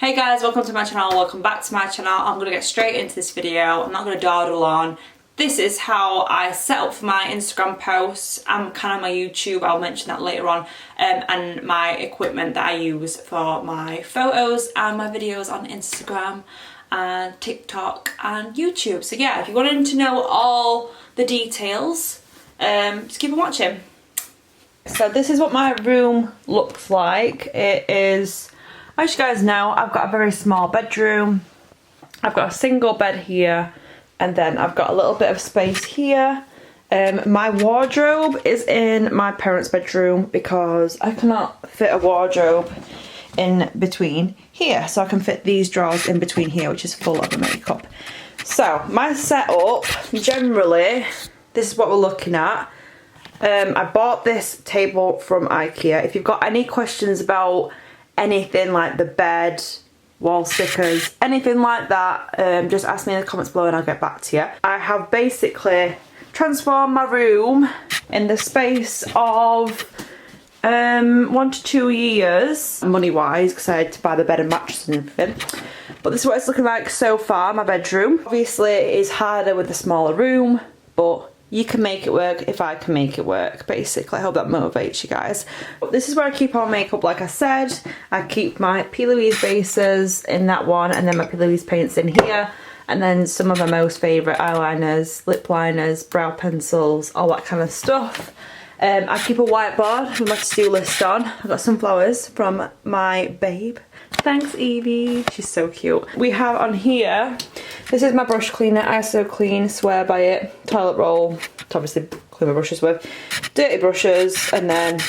Hey guys, welcome to my channel, welcome back to my channel. I'm going to get straight into this video. I'm not going to dawdle on. This is how I set up for my Instagram posts and kind of my YouTube, I'll mention that later on, and my equipment that I use for my photos and my videos on Instagram and TikTok and YouTube. So yeah, if you wanted to know all the details, just keep on watching. So this is what my room looks like. It is, as you guys know, I've got a very small bedroom. I've got a single bed here, and then I've got a little bit of space here. My wardrobe is in my parents' bedroom because I cannot fit a wardrobe in between here. So I can fit these drawers in between here, which is full of makeup. So my setup, generally, this is what we're looking at. I bought this table from IKEA. If you've got any questions about anything like the bed, wall stickers, anything like that, just ask me in the comments below and I'll get back to you. I have basically transformed my room in the space of 1 to 2 years, money wise, because I had to buy the bed and mattress and everything. But this is what it's looking like so far, my bedroom. Obviously it is harder with a smaller room, but you can make it work if I can make it work, basically. I hope that motivates you guys. This is where I keep all my makeup, like I said. I keep my P. Louise bases in that one, and then my P. Louise paints in here, and then some of my most favourite eyeliners, lip liners, brow pencils, all that kind of stuff. I keep a whiteboard with my to-do list on. I've got some flowers from my babe. Thanks, Evie. She's so cute. We have on here, this is my brush cleaner. ISO clean, swear by it. Toilet roll to obviously clean my brushes with. Dirty brushes, and then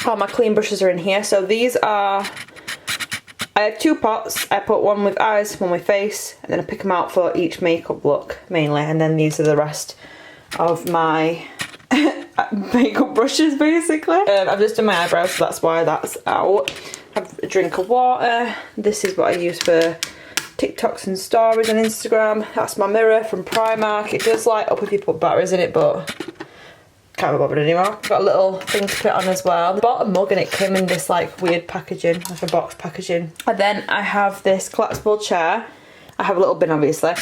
all my clean brushes are in here. So these are, I have 2 pots. I put one with eyes, one with face, and then I pick them out for each makeup look mainly. And then these are the rest of my makeup brushes, basically. I've just done my eyebrows, so that's why that's out. I have a drink of water. This is what I use for TikToks and stories on Instagram. That's my mirror from Primark. It does light up if you put batteries in it, but can't be bothered anymore. I've got a little thing to put on as well. I bought a mug and it came in this like weird packaging, like a box packaging. And then I have this collapsible chair. I have a little bin, obviously.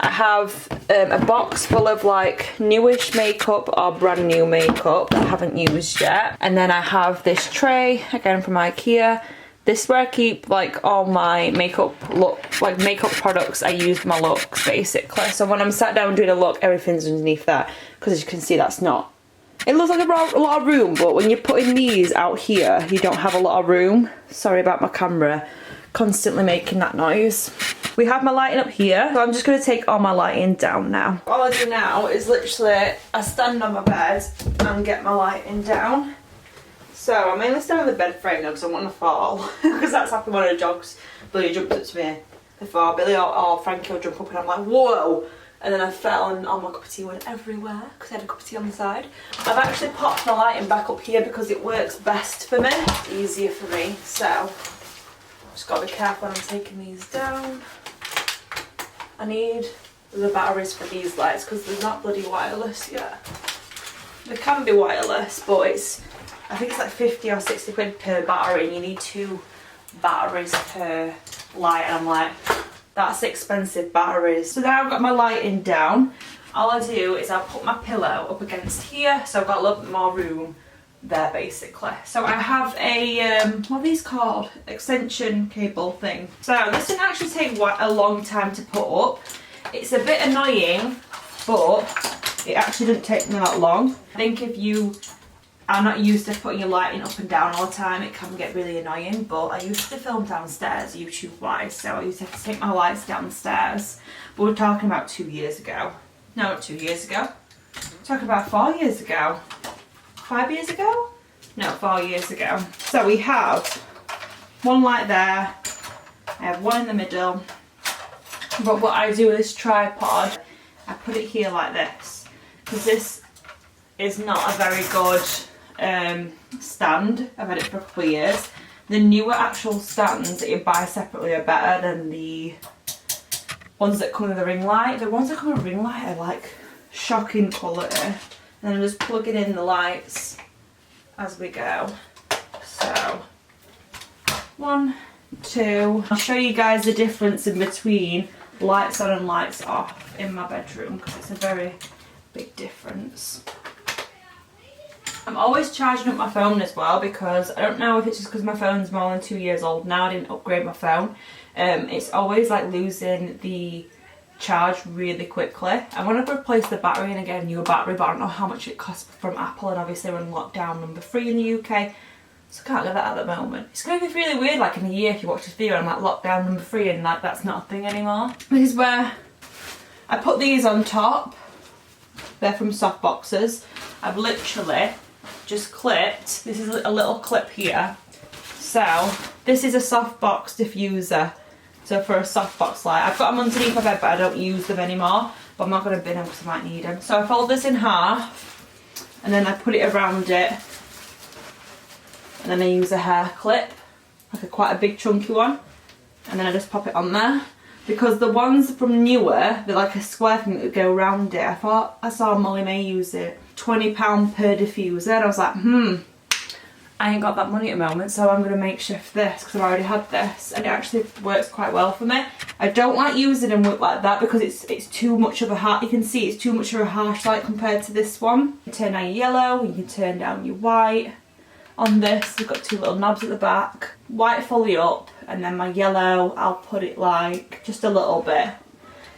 I have a box full of like newish makeup or brand new makeup that I haven't used yet. And then I have this tray, again from IKEA. This is where I keep like all my makeup products I use for my looks, basically. So when I'm sat down doing a look, everything's underneath that. Because as you can see, that's not, it looks like a lot of room, but when you're putting these out here, you don't have a lot of room. Sorry about my camera constantly making that noise. We have my lighting up here, so I'm just going to take all my lighting down now. All I do now is literally, I stand on my bed and get my lighting down. So I mainly stand on the bed frame now because I don't want to fall. Because that's happened when the dogs, Billy jumped up to me before. Billy or Frankie will jump up and I'm like, whoa! And then I fell and all my cup of tea went everywhere because I had a cup of tea on the side. I've actually popped my lighting back up here because it works best for me. It's easier for me, so just got to be careful when I'm taking these down. I need the batteries for these lights because they're not bloody wireless yet. They can be wireless, but it's, I think it's like 50 or 60 quid per battery and you need 2 batteries per light, and I'm like, that's expensive batteries. So now I've got my lighting down. All I do is I'll put my pillow up against here, so I've got a little bit more room there, basically. So I have a, what are these called? Extension cable thing. So this didn't actually take a long time to put up. It's a bit annoying, but it actually didn't take me that long. I think if you are not used to putting your lighting up and down all the time, it can get really annoying, but I used to film downstairs YouTube wise, so I used to have to take my lights downstairs. But we're talking about 2 years ago. No, not 2 years ago. We're talking about 4 years ago. 5 years ago? No, 4 years ago. So we have one light there, I have one in the middle, but what I do with this tripod, I put it here like this, because this is not a very good stand. I've had it for a couple of years. The newer actual stands that you buy separately are better than the ones that come with a ring light. The ones that come with a ring light are like shocking quality. And I'm just plugging in the lights as we go. So 1, to show you guys the difference in between lights on and lights off in my bedroom, because it's a very big difference. I'm always charging up my phone as well, because I don't know if it's just because my phone's more than 2 years old now. I didn't upgrade my phone. It's always like losing the charge really quickly. I want to replace the battery and get a newer battery, but I don't know how much it costs from Apple, and obviously we're in lockdown number 3 in the UK, so I can't get that at the moment. It's going to be really weird like in a year if you watch this video and I'm like lockdown number 3 and like that's not a thing anymore. This is where I put these on top. They're from soft boxes. I've literally just clipped, this is a little clip here. So this is a softbox diffuser. So for a softbox light, I've got them underneath my bed but I don't use them anymore. But I'm not going to bin them because I might need them. So I fold this in half and then I put it around it. And then I use a hair clip, like quite a big chunky one. And then I just pop it on there. Because the ones from Newer, they're like a square thing that would go around it. I thought I saw Molly May use it. £20 per diffuser. And I was like, I ain't got that money at the moment, so I'm going to makeshift this because I've already had this. And it actually works quite well for me. I don't like using them like that because it's too much of a harsh, you can see it's too much of a harsh light compared to this one. You can turn down your yellow, you can turn down your white. On this, you've got 2 little knobs at the back. White fully up, and then my yellow, I'll put it like just a little bit.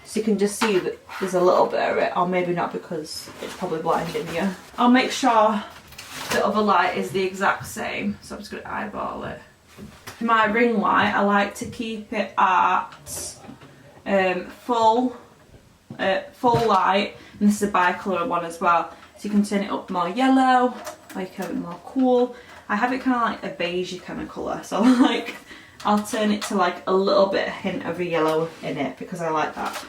So you can just see that there's a little bit of it, or maybe not because it's probably blinding you. I'll make sure the other light is the exact same, so I'm just going to eyeball it. My ring light, I like to keep it at full light, and this is a bi-colour one as well. So you can turn it up more yellow, or you can have it more cool. I have it kind of like a beigey kind of colour, so like I'll turn it to like a little bit hint of a yellow in it because I like that.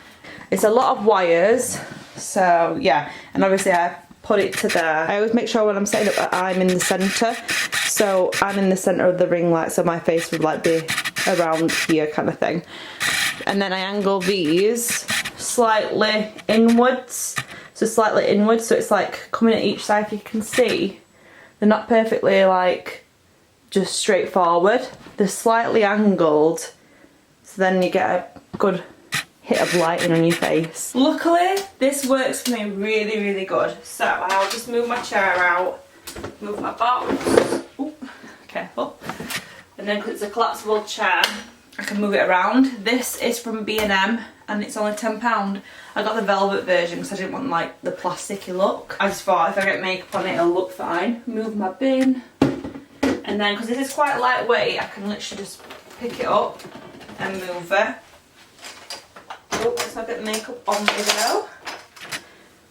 It's a lot of wires, so yeah, and obviously I put it to there. I always make sure when I'm setting up that I'm in the centre, so I'm in the centre of the ring light, so my face would like be around here kind of thing. And then I angle these slightly inwards, so it's like coming at each side. If you can see, they're not perfectly like just straightforward, they're slightly angled, so then you get a good hit of lighting on your face. Luckily this works for me really good, so I'll just move my chair out, move my box, ooh, careful, and then because it's a collapsible chair I can move it around. This is from B&M and it's only £10. I got the velvet version because I didn't want like the plasticky look. I just thought if I get makeup on it it'll look fine. Move my bin, and then because this is quite lightweight I can literally just pick it up and move it. Oh, let's not get the makeup on the video.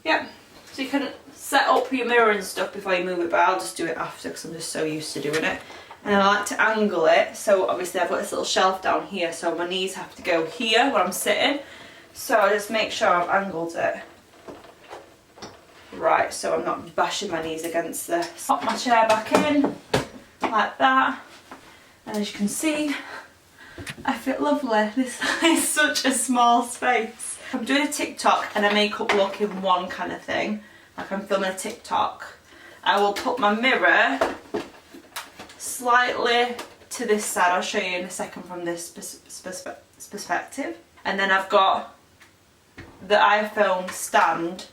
Yep, so you can set up your mirror and stuff before you move it, but I'll just do it after because I'm just so used to doing it. And I like to angle it, so obviously I've got this little shelf down here, so my knees have to go here where I'm sitting. So I just make sure I've angled it right, so I'm not bashing my knees against this. Pop my chair back in, like that, and as you can see, I fit lovely. This is such a small space. I'm doing a TikTok and a makeup look in one kind of thing, like I'm filming a TikTok. I will put my mirror slightly to this side, I'll show you in a second from this perspective. And then I've got the iPhone stand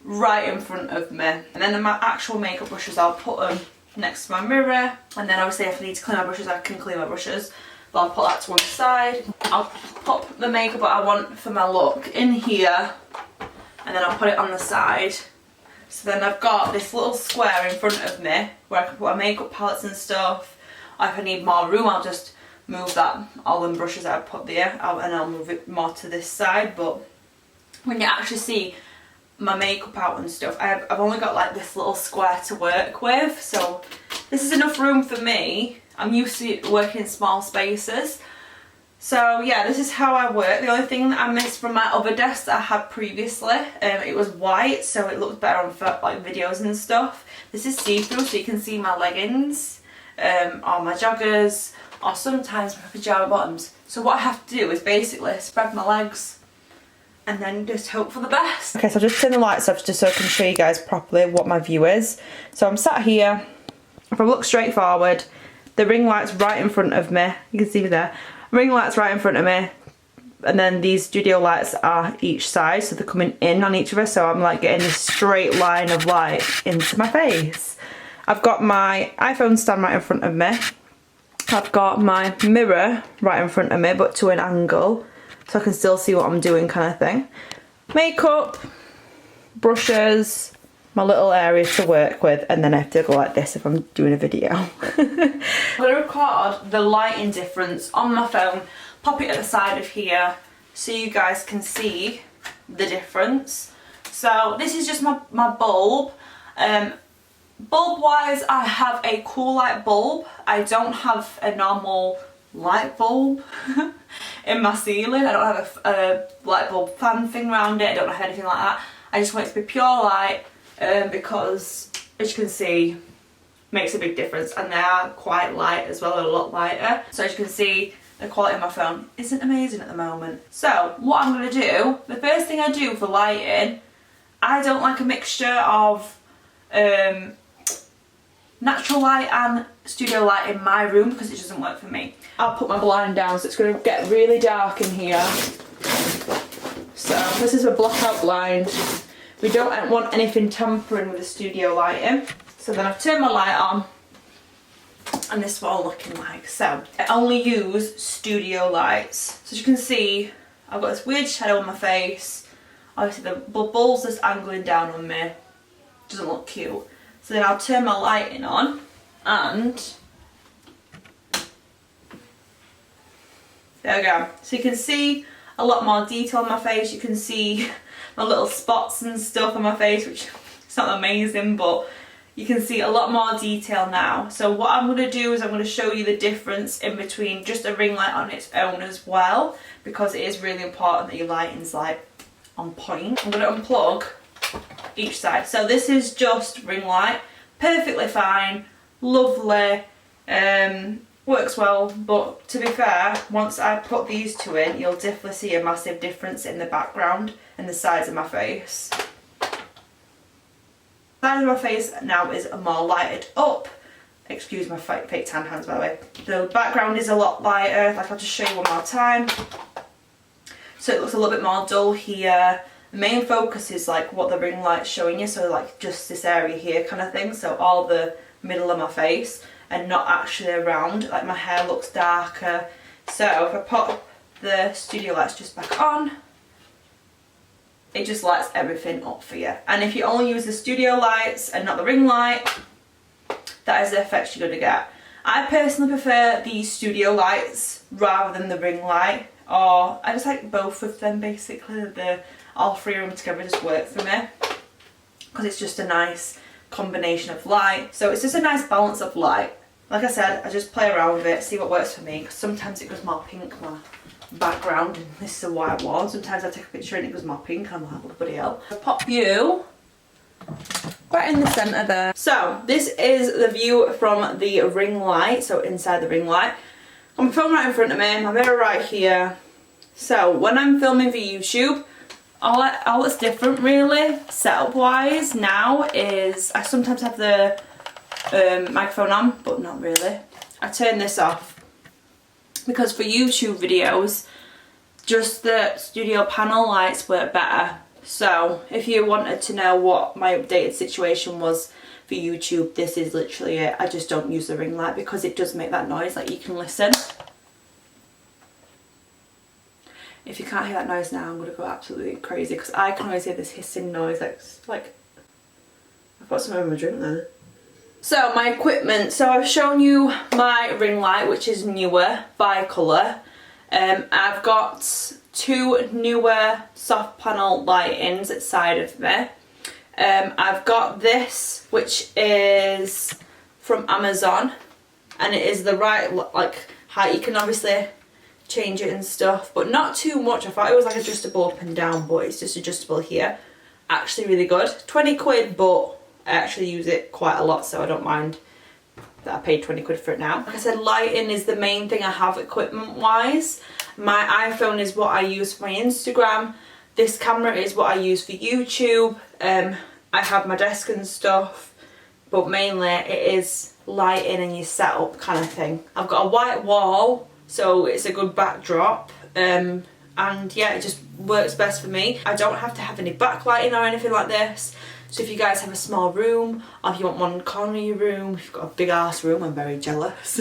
right in front of me. And then my actual makeup brushes, I'll put them next to my mirror. And then obviously if I need to clean my brushes, I can clean my brushes. But I'll put that to one side. I'll pop the makeup that I want for my look in here. And then I'll put it on the side. So then I've got this little square in front of me where I can put my makeup palettes and stuff. Or if I need more room, I'll just move that, all them brushes that I put there, and I'll move it more to this side. But when you actually see my makeup out and stuff, I've only got like this little square to work with. So this is enough room for me. I'm used to working in small spaces. So yeah, this is how I work. The only thing that I missed from my other desk that I had previously, it was white, so it looks better on like videos and stuff. This is see-through, so you can see my leggings, or my joggers, or sometimes my pyjama bottoms. So what I have to do is basically spread my legs and then just hope for the best. Okay, so I'll just turn the lights off just so I can show you guys properly what my view is. So I'm sat here. If I look straight forward, the ring light's right in front of me. You can see me there. Ring light's right in front of me. And then these studio lights are each side, so they're coming in on each of us, so I'm like getting this straight line of light into my face. I've got my iPhone stand right in front of me. I've got my mirror right in front of me, but to an angle, so I can still see what I'm doing, kind of thing. Makeup, brushes, my little areas to work with, and then I have to go like this if I'm doing a video. I'm going to record the lighting difference on my phone, pop it at the side of here so you guys can see the difference. So this is just my bulb. Bulb wise, I have a cool light bulb. I don't have a normal light bulb in my ceiling. I don't have a light bulb fan thing around it. I don't have anything like that. I just want it to be pure light because, as you can see, makes a big difference, and they are quite light as well, a lot lighter. So as you can see, the quality of my phone isn't amazing at the moment. So what I'm going to do, the first thing I do for lighting, I don't like a mixture of natural light and studio light in my room because it doesn't work for me. I'll put my blind down so it's going to get really dark in here. So this is a blackout blind. We don't want anything tampering with the studio lighting. So then I've turned my light on, and this is what I'm looking like. So I only use studio lights. So as you can see, I've got this weird shadow on my face. Obviously the bulb's just angling down on me. Doesn't look cute. So then I'll turn my lighting on, and there we go. So you can see a lot more detail on my face. You can see my little spots and stuff on my face, which is not amazing, but you can see a lot more detail now. So what I'm going to do is I'm going to show you the difference in between just a ring light on its own as well, because it is really important that your lighting's like on point. I'm going to unplug each side. So this is just ring light, perfectly fine, lovely, works well, but to be fair, once I put these two in, you'll definitely see a massive difference in the background and the sides of my face. The side of my face now is more lighted up. Excuse my fake tan hands, by the way. The background is a lot lighter, like I'll just show you one more time. So it looks a little bit more dull here. The main focus is like what the ring light's showing you, so like just this area here kind of thing, so all the middle of my face and not actually around, like my hair looks darker. So if I pop the studio lights just back on, it just lights everything up for you. And if you only use the studio lights and not the ring light, that is the effect you're going to get. I personally prefer the studio lights rather than the ring light, or I just like both of them basically. All three of them together just work for me because it's just a nice combination of light. So it's just a nice balance of light. Like I said, I just play around with it, see what works for me, because sometimes it goes more pink, my background, and this is a white one. Sometimes I take a picture and it goes more pink, and I'm like, what the bloody hell. I'll pop you right in the centre there. So this is the view from the ring light, so inside the ring light. Got my phone right in front of me, my mirror right here. So when I'm filming for YouTube, all that's different really, setup wise now, is I sometimes have the microphone on, but not really. I turn this off because for YouTube videos, just the studio panel lights work better. So if you wanted to know what my updated situation was for YouTube, this is literally it. I just don't use the ring light because it does make that noise, like you can listen. If you can't hear that noise now, I'm going to go absolutely crazy because I can always hear this hissing noise, like I've got some in my drink there. So my equipment, so I've shown you my ring light, which is newer, bi-colour. I've got two newer soft panel lightings at side of me. I've got this, which is from Amazon, and it is the right like height. You can obviously change it and stuff, but not too much. I thought it was like adjustable up and down, but it's just adjustable here. Actually really good. 20 quid, but I actually use it quite a lot, so I don't mind that I paid 20 quid for it now. Like I said, lighting is the main thing I have equipment wise. My iPhone is what I use for my Instagram. This camera is what I use for YouTube. I have my desk and stuff. but mainly it is lighting and your setup kind of thing. I've got a white wall, so it's a good backdrop, and yeah, it just works best for me. I don't have to have any backlighting or anything like this. So if you guys have a small room, or if you want one corner of your room, if you've got a big ass room, I'm very jealous.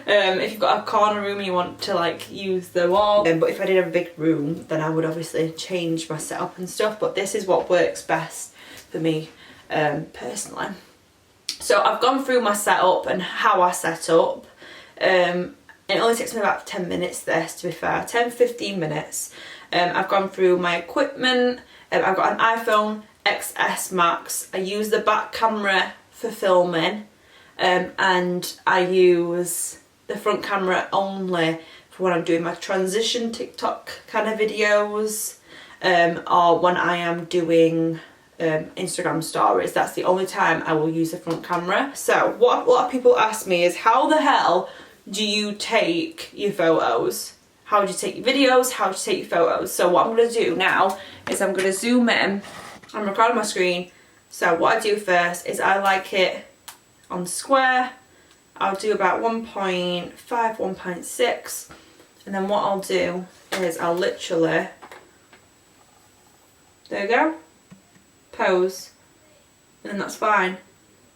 If you've got a corner room and you want to like use the wall, but if I did have a big room, then I would obviously change my setup and stuff, but this is what works best for me personally. So I've gone through my setup and how I set up. It only takes me about 10 minutes this, to be fair, 10-15 minutes. I've gone through my equipment. I've got an iPhone XS Max. I use the back camera for filming, and I use the front camera only for when I'm doing my transition TikTok kind of videos, or when I am doing Instagram stories. That's the only time I will use the front camera. So what a lot of people ask me is, how the hell do you take your photos? How do you take your videos? How do you take your photos? So what I'm going to do now is I'm going to zoom in. I'm recording my screen, so what I do first is I like it on square. I'll do about 1.5, 1.6, and then what I'll do is I'll literally, there you go, pose, and then that's fine.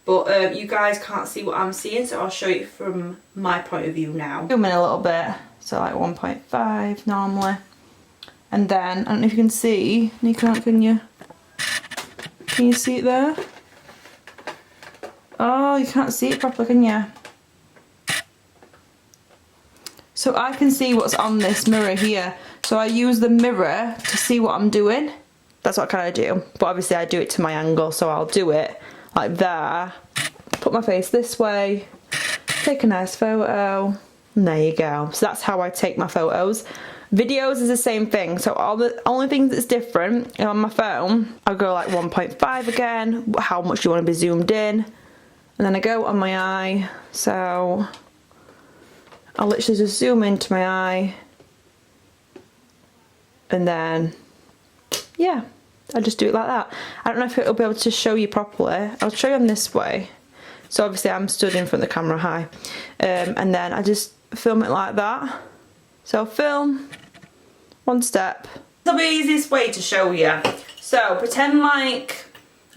But you guys can't see what I'm seeing, so I'll show you from my point of view now. Zoom in a little bit, so like 1.5 normally, and then, I don't know if you can see, you can't, can you? Can you see it there? Oh, you can't see it properly, can you? So I can see what's on this mirror here. So I use the mirror to see what I'm doing. That's what I kind of do. But obviously I do it to my angle, so I'll do it like there. Put my face this way. Take a nice photo. And there you go. So that's how I take my photos. Videos is the same thing, so all the only thing that's different on my phone, I'll go like 1.5 again, how much you want to be zoomed in, and then I go on my eye, so I'll literally just zoom into my eye, and then yeah, I'll just do it like that. I don't know if it'll be able to show you properly. I'll show you on this way, so obviously I'm stood in front of the camera high, and then I just film it like that. So film, one step. This will be the easiest way to show you. So pretend like,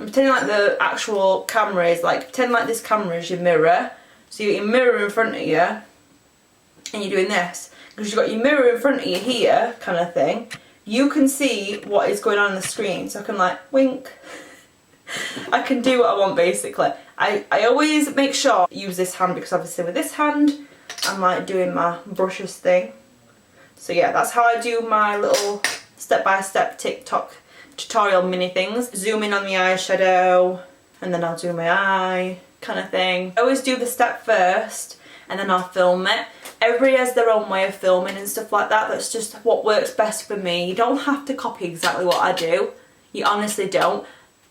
I'm pretending like the actual camera is like, pretend like this camera is your mirror. So you've got your mirror in front of you, and you're doing this. Because you've got your mirror in front of you here, kind of thing. You can see what is going on the screen. So I can like wink. I can do what I want basically. I always make sure I use this hand, because obviously with this hand, I'm like doing my brushes thing. So yeah, that's how I do my little step-by-step TikTok tutorial mini things. Zoom in on the eyeshadow, and then I'll do my eye, kind of thing. I always do the step first, and then I'll film it. Everybody has their own way of filming and stuff like that. That's just what works best for me. You don't have to copy exactly what I do. You honestly don't.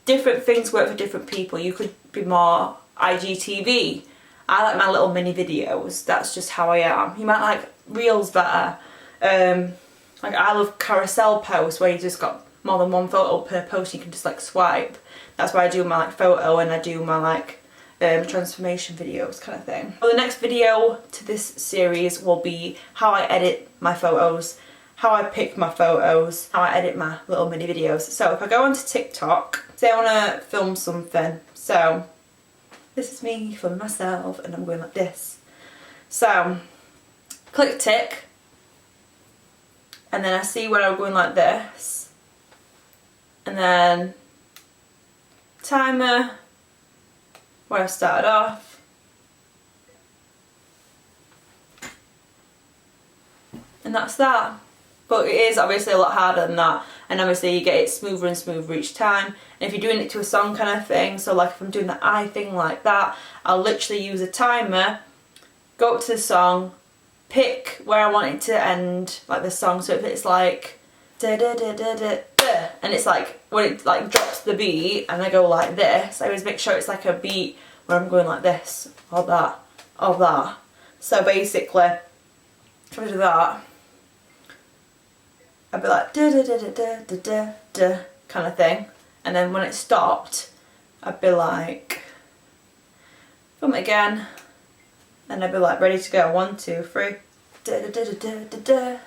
Different things work for different people. You could be more IGTV. I like my little mini videos. That's just how I am. You might like reels better. Like I love carousel posts where you just got more than one photo per post. You can just like swipe. That's why I do my like photo, and I do my like transformation videos kind of thing. Well, the next video to this series will be how I edit my photos, how I pick my photos, how I edit my little mini videos. So if I go onto TikTok, say I want to film something. So this is me for myself, and I'm going like this. So click tick, and then I see where I'm going like this, and then timer where I started off, and that's that. But it is obviously a lot harder than that, and obviously you get it smoother and smoother each time. And if you're doing it to a song kind of thing, so like if I'm doing the eye thing like that, I'll literally use a timer, go up to the song, pick where I want it to end, like the song. So if it's like da da da da da da, and it's like when it like drops the beat and I go like this, I always make sure it's like a beat where I'm going like this or that or that. So basically, if I do that, I'd be like da da da da da da da da kind of thing, and then when it stopped, I'd be like film it again, and I'll be like ready to go. 1, 2, 3. Da, da, da, da, da, da.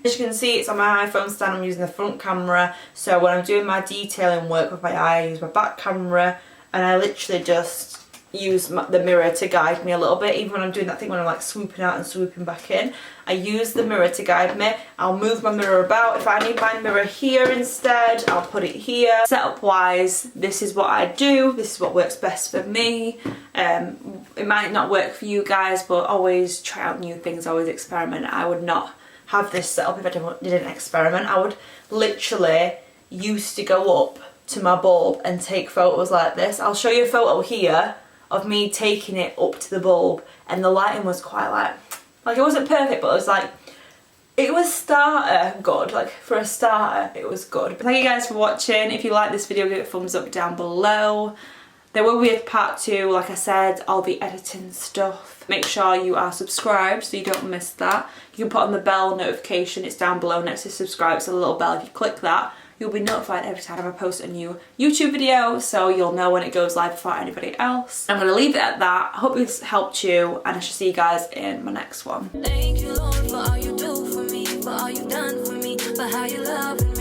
As you can see, it's on my iPhone stand. I'm using the front camera, so when I'm doing my detailing work with my eye, I use my back camera, and I literally just use the mirror to guide me a little bit. Even when I'm doing that thing when I'm like swooping out and swooping back in, I use the mirror to guide me. I'll move my mirror about. If I need my mirror here instead, I'll put it here. Setup wise, this is what I do. This is what works best for me. It might not work for you guys, but always try out new things, always experiment. I would not have this set up if I didn't experiment. I would literally used to go up to my bulb and take photos like this. I'll show you a photo here of me taking it up to the bulb, and the lighting was quite like it wasn't perfect, but it was like, it was starter good. Like for a starter, it was good. But thank you guys for watching. If you like this video, give it a thumbs up down below. There will be a part 2, like I said, all the editing stuff. Make sure you are subscribed so you don't miss that. You can put on the bell notification, it's down below next to subscribe. It's a little bell. If you click that, you'll be notified every time I post a new YouTube video, so you'll know when it goes live before anybody else. I'm going to leave it at that. I hope this helped you, and I shall see you guys in my next one. Thank you, Lord, for all you do for me, for all you've done for me, for how you love me.